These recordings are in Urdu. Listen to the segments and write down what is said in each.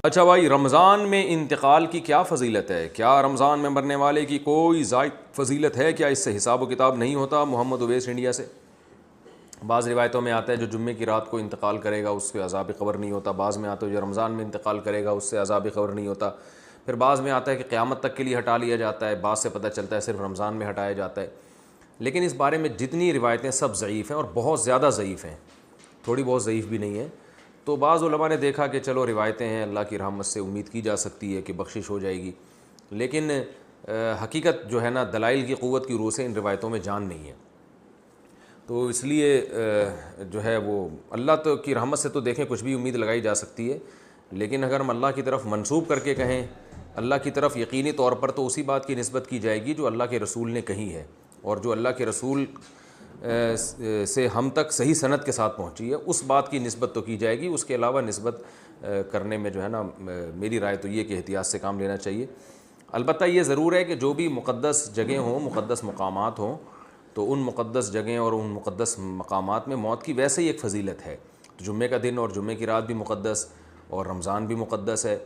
اچھا بھائی، رمضان میں انتقال کی کیا فضیلت ہے؟ کیا رمضان میں مرنے والے کی کوئی زائد فضیلت ہے؟ کیا اس سے حساب و کتاب نہیں ہوتا؟ محمد اویس انڈیا سے۔ بعض روایتوں میں آتا ہے جو جمعے کی رات کو انتقال کرے گا اس کے عذاب قبر نہیں ہوتا، بعض میں آتا ہے جو رمضان میں انتقال کرے گا اس سے عذاب قبر نہیں ہوتا، پھر بعض میں آتا ہے کہ قیامت تک کے لیے ہٹا لیا جاتا ہے، بعض سے پتہ چلتا ہے صرف رمضان میں ہٹایا جاتا ہے۔ لیکن اس بارے میں جتنی روایتیں سب ضعیف ہیں، اور بہت زیادہ ضعیف ہیں، تھوڑی بہت ضعیف بھی نہیں ہیں۔ تو بعض علماء نے دیکھا کہ چلو روایتیں ہیں، اللہ کی رحمت سے امید کی جا سکتی ہے کہ بخشش ہو جائے گی، لیکن حقیقت جو ہے نا، دلائل کی قوت کی روح سے ان روایتوں میں جان نہیں ہے۔ تو اس لیے جو ہے وہ اللہ تو کی رحمت سے تو دیکھیں کچھ بھی امید لگائی جا سکتی ہے، لیکن اگر ہم اللہ کی طرف منسوب کر کے کہیں اللہ کی طرف، یقینی طور پر تو اسی بات کی نسبت کی جائے گی جو اللہ کے رسول نے کہی ہے، اور جو اللہ کے رسول سے ہم تک صحیح سند کے ساتھ پہنچی ہے اس بات کی نسبت تو کی جائے گی۔ اس کے علاوہ نسبت کرنے میں جو ہے نا، میری رائے تو یہ کہ احتیاط سے کام لینا چاہیے۔ البتہ یہ ضرور ہے کہ جو بھی مقدس جگہیں ہوں، مقدس مقامات ہوں، تو ان مقدس جگہیں اور ان مقدس مقامات میں موت کی ویسے ہی ایک فضیلت ہے۔ تو جمعے کا دن اور جمعے کی رات بھی مقدس، اور رمضان بھی مقدس ہے،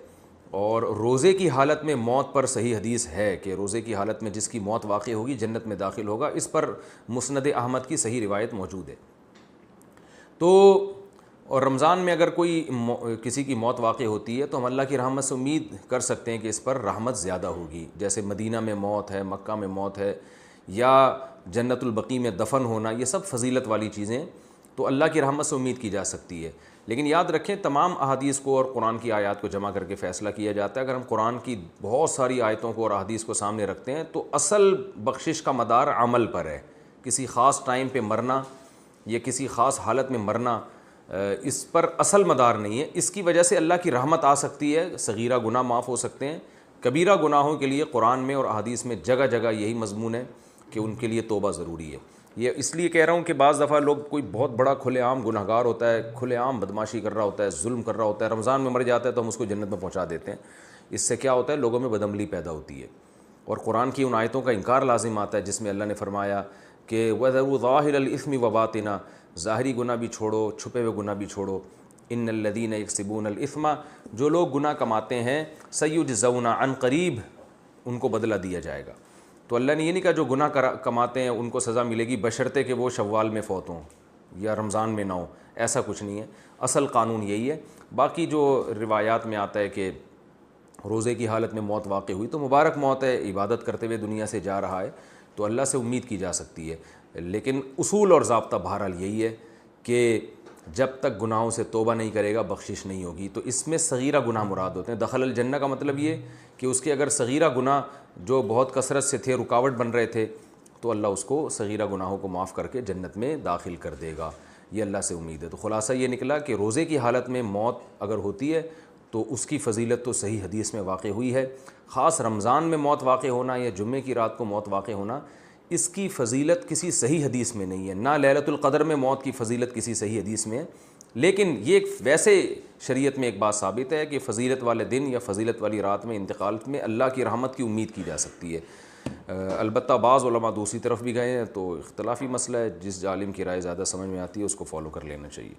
اور روزے کی حالت میں موت پر صحیح حدیث ہے کہ روزے کی حالت میں جس کی موت واقع ہوگی جنت میں داخل ہوگا، اس پر مسند احمد کی صحیح روایت موجود ہے۔ تو اور رمضان میں اگر کوئی کسی کی موت واقع ہوتی ہے تو ہم اللہ کی رحمت سے امید کر سکتے ہیں کہ اس پر رحمت زیادہ ہوگی، جیسے مدینہ میں موت ہے، مکہ میں موت ہے، یا جنت البقیع میں دفن ہونا، یہ سب فضیلت والی چیزیں، تو اللہ کی رحمت سے امید کی جا سکتی ہے۔ لیکن یاد رکھیں تمام احادیث کو اور قرآن کی آیات کو جمع کر کے فیصلہ کیا جاتا ہے۔ اگر ہم قرآن کی بہت ساری آیتوں کو اور احادیث کو سامنے رکھتے ہیں تو اصل بخشش کا مدار عمل پر ہے، کسی خاص ٹائم پہ مرنا یا کسی خاص حالت میں مرنا اس پر اصل مدار نہیں ہے۔ اس کی وجہ سے اللہ کی رحمت آ سکتی ہے، صغیرہ گناہ معاف ہو سکتے ہیں، کبیرہ گناہوں کے لیے قرآن میں اور احادیث میں جگہ جگہ یہی مضمون ہے کہ ان کے لیے توبہ ضروری ہے۔ یہ اس لیے کہہ رہا ہوں کہ بعض دفعہ لوگ، کوئی بہت بڑا کھلے عام گناہ گار ہوتا ہے، کھلے عام بدماشی کر رہا ہوتا ہے، ظلم کر رہا ہوتا ہے، رمضان میں مر جاتا ہے تو ہم اس کو جنت میں پہنچا دیتے ہیں۔ اس سے کیا ہوتا ہے؟ لوگوں میں بدعملی پیدا ہوتی ہے، اور قرآن کی ان آیتوں کا انکار لازم آتا ہے جس میں اللہ نے فرمایا کہ وَذَرُوا ظَاهِرَ الْإِثْمِ وَبَاطِنَا، ظاہری گناہ بھی چھوڑو، چھپے ہوئے گناہ بھی چھوڑو۔ ان الذین یکسبون الاثم، جو لوگ گناہ کماتے ہیں، سیجزون، عن قریب ان کو بدلہ دیا جائے گا۔ تو اللہ نے یہ نہیں کہا جو گناہ کماتے ہیں ان کو سزا ملے گی بشرطے کہ وہ شوال میں فوت ہوں یا رمضان میں نہ ہوں، ایسا کچھ نہیں ہے۔ اصل قانون یہی ہے۔ باقی جو روایات میں آتا ہے کہ روزے کی حالت میں موت واقع ہوئی تو مبارک موت ہے، عبادت کرتے ہوئے دنیا سے جا رہا ہے، تو اللہ سے امید کی جا سکتی ہے۔ لیکن اصول اور ضابطہ بہرحال یہی ہے کہ جب تک گناہوں سے توبہ نہیں کرے گا بخشش نہیں ہوگی۔ تو اس میں صغیرہ گناہ مراد ہوتے ہیں۔ دخل الجنہ کا مطلب یہ کہ اس کے اگر صغیرہ گناہ جو بہت کثرت سے تھے، رکاوٹ بن رہے تھے، تو اللہ اس کو صغیرہ گناہوں کو معاف کر کے جنت میں داخل کر دے گا، یہ اللہ سے امید ہے۔ تو خلاصہ یہ نکلا کہ روزے کی حالت میں موت اگر ہوتی ہے تو اس کی فضیلت تو صحیح حدیث میں واقع ہوئی ہے۔ خاص رمضان میں موت واقع ہونا یا جمعے کی رات کو موت واقع ہونا، اس کی فضیلت کسی صحیح حدیث میں نہیں ہے، نہ لیلۃ القدر میں موت کی فضیلت کسی صحیح حدیث میں ہے۔ لیکن یہ ویسے شریعت میں ایک بات ثابت ہے کہ فضیلت والے دن یا فضیلت والی رات میں انتقال میں اللہ کی رحمت کی امید کی جا سکتی ہے۔ البتہ بعض علماء دوسری طرف بھی گئے ہیں، تو اختلافی مسئلہ ہے، جس عالم کی رائے زیادہ سمجھ میں آتی ہے اس کو فالو کر لینا چاہیے۔